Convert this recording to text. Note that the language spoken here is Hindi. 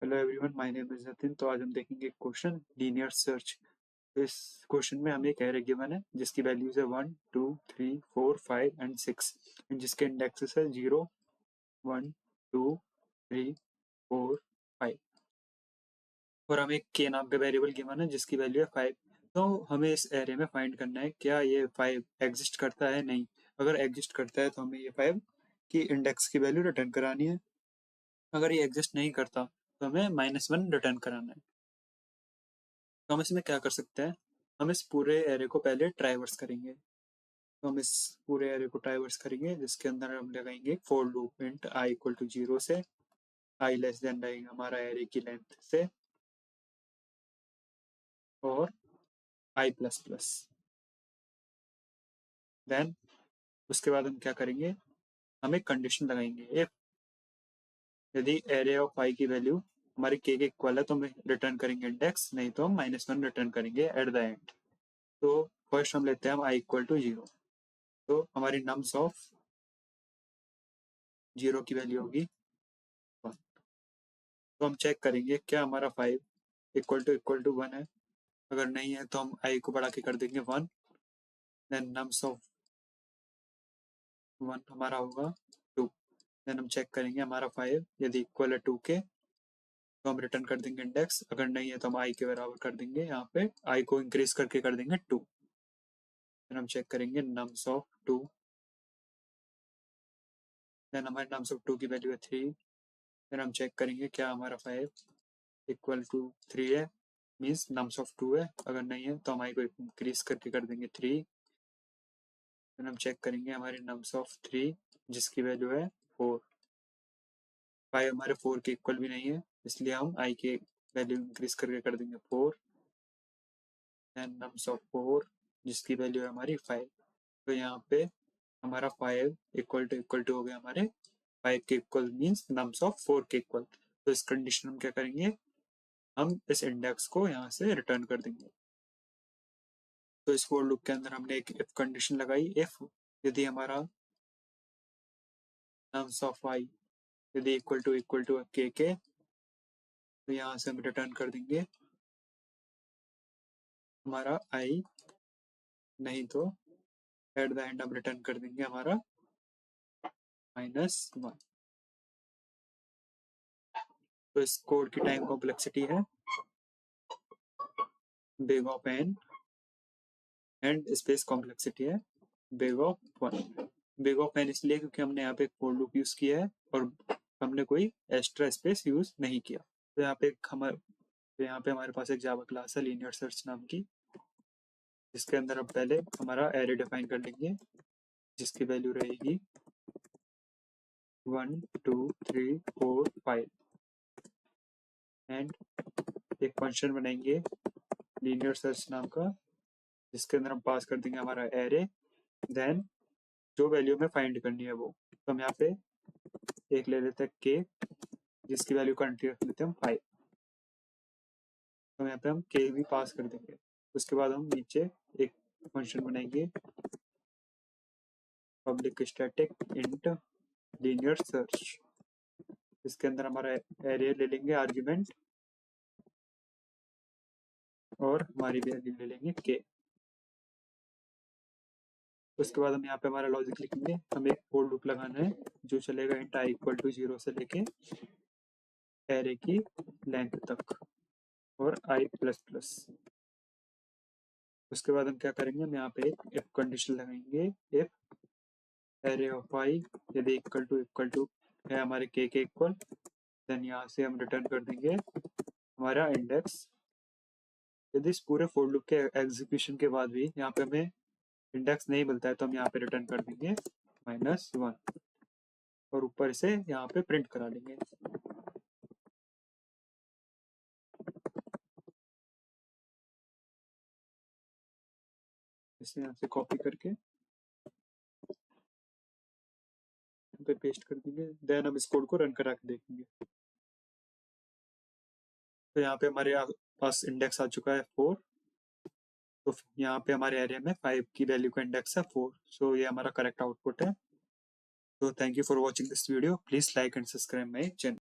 Hello everyone, my name is Nitin. तो आज हम देखेंगे क्वेश्चन लीनियर सर्च। तो इस क्वेश्चन में हमें एक एरे गिवन है जिसकी वैल्यूज है 1 2 3 4 5 एंड 6 एंड जिसके इंडेक्सेस है 0 1 2 3 4 5 और हमें एक के नाम का वेरिएबल गिवन है जिसकी वैल्यू है 5। तो हमें इस एरे में फाइंड करना है क्या ये 5 एग्जिस्ट करता है, नहीं। अगर एग्जिस्ट करता है तो हमें ये 5 की इंडेक्स की वैल्यू रिटर्न करानी है। अगर ये एग्जिस्ट नहीं करता तो हमें -1 रिटर्न कराना है। तो हम इसमें क्या कर सकते हैं, हम इस पूरे एरे को पहले ट्राइवर्स करेंगे। तो हम इस पूरे एरे को ट्राइवर्स करेंगे जिसके अंदर हम लगाएंगे for loop int I equal to 0 से आई लेस देन रहेगा हमारा एरे की लेंथ से और आई प्लस प्लस। देन उसके बाद हम क्या करेंगे, हम एक कंडीशन लगाएंगे इफ यदि एरे ऑफ आई की वैल्यू हमारे के इक्वल है तो हम रिटर्न करेंगे इंडेक्स, नहीं तो हम -1 रिटर्न करेंगे एट द एंड। तो फर्स्ट हम लेते हैं हम आई इक्वल टू 0। तो हमारी नम्स ऑफ 0 की वैल्यू होगी 1। तो हम चेक करेंगे क्या हमारा 5 इक्वल टू 1 है। अगर नहीं है तो हम आई को बढ़ा के कर देंगे 1। देन नम्स ऑफ 1 हमारा होगा 2। देन हम चेक करेंगे हमारा 5 यदि इक्वल है 2 के तो हम रिटर्न कर देंगे इंडेक्स। अगर नहीं है तो हम आई के बराबर कर देंगे, यहाँ पे आई को इंक्रीज करके कर देंगे 2। देन हम चेक करेंगे नम्स ऑफ 2। देन हमारे नम्स ऑफ 2 की वैल्यू है 3। देन हम चेक करेंगे क्या हमारा 5 इक्वल टू 3 है, मीन्स नम्स ऑफ 2 है। अगर नहीं है तो हम आई को इंक्रीज करके कर देंगे 3। फिर हम चेक करेंगे हमारे नम्स ऑफ 3 जिसकी वैल्यू है 4। 5 हमारे 4 के इक्वल भी नहीं है, इसलिए हम आई के वैल्यू इंक्रीज करके कर देंगे 4। एंड नम्स ऑफ 4 जिसकी वैल्यू है हमारी 5। तो यहाँ पे हमारा 5 इक्वल टू हो गया हमारे 5 के इक्वल, मीन्स नम्स ऑफ 4 के इक्वल। तो इस कंडीशन में क्या करेंगे, हम इस इंडेक्स को यहाँ से रिटर्न कर देंगे। तो इस फॉर लूप के अंदर हमने एक इफ कंडीशन लगाई, इफ यदि हमारा नम्स ऑफ आई यदि इक्वल टू के तो यहाँ से हम रिटर्न कर देंगे हमारा आई, नहीं तो एट द एंड हम रिटर्न कर देंगे हमारा -1। तो इस कोड की टाइम कॉम्प्लेक्सिटी है big of N and space complexity है big of 1। Big of N इसलिए क्योंकि हमने यहाँ पे एक फॉर लूप यूज किया है और हमने कोई एक्स्ट्रा स्पेस यूज नहीं किया। तो यहाँ पे हमारे पास एक जावा क्लास है लीनियर सर्च नाम की, जिसके अंदर हम पहले हमारा एरे डिफाइन कर लेंगे जिसकी वैल्यू रहेगी 1 2 3 4 5 एंड एक फंक्शन बनाएंगे लीनियर सर्च नाम का जिसके अंदर हम पास कर देंगे हमारा एरे। देन जो वैल्यू हमें फाइंड करनी है वो, तो हम यहाँ पे एक ले लेते हैं के जिसकी वैल्यू करंटली रख लेते हैं हम 5। तो यहाँ पे हम के भी पास कर देंगे। उसके बाद हम नीचे एक फंक्शन बनाएंगे public static int linear search. इसके अंदर हमारा एरे ले लेंगे आर्ग्यूमेंट और हमारी वैल्यू ले लेंगे के। उसके बाद हम यहाँ पे हमारा लॉजिक लिखेंगे, हमें एक फॉर लूप लगाना है जो चलेगा इंट आई इक्वल टू 0 से लेके एरे की लेंथ तक और आई प्लस प्लस। उसके बाद हम क्या करेंगे, हम यहाँ पे एक इफ कंडीशन लगाएंगे इफ एरे ऑफ आई यदि इक्वल टू है हमारे के इक्वल, देन यहाँ से हम रिटर्न कर देंगे हमारा इंडेक्स। यदि इस पूरे फॉर लूप के एग्जीक्यूशन के बाद भी यहाँ पे हमें इंडेक्स नहीं मिलता है तो हम यहाँ पे रिटर्न कर देंगे -1 और ऊपर से यहाँ पे प्रिंट करा लेंगे। इसे यहाँ से कॉपी करके पे पेस्ट कर देंगे। देन हम इस कोड को रन करा के देखेंगे। तो यहाँ पे हमारे पास इंडेक्स आ चुका है 4। तो यहाँ पे हमारे एरिया में 5 की वैल्यू का इंडेक्स है 4। सो ये हमारा करेक्ट आउटपुट है। तो thank you for watching this video, please like and subscribe my channel.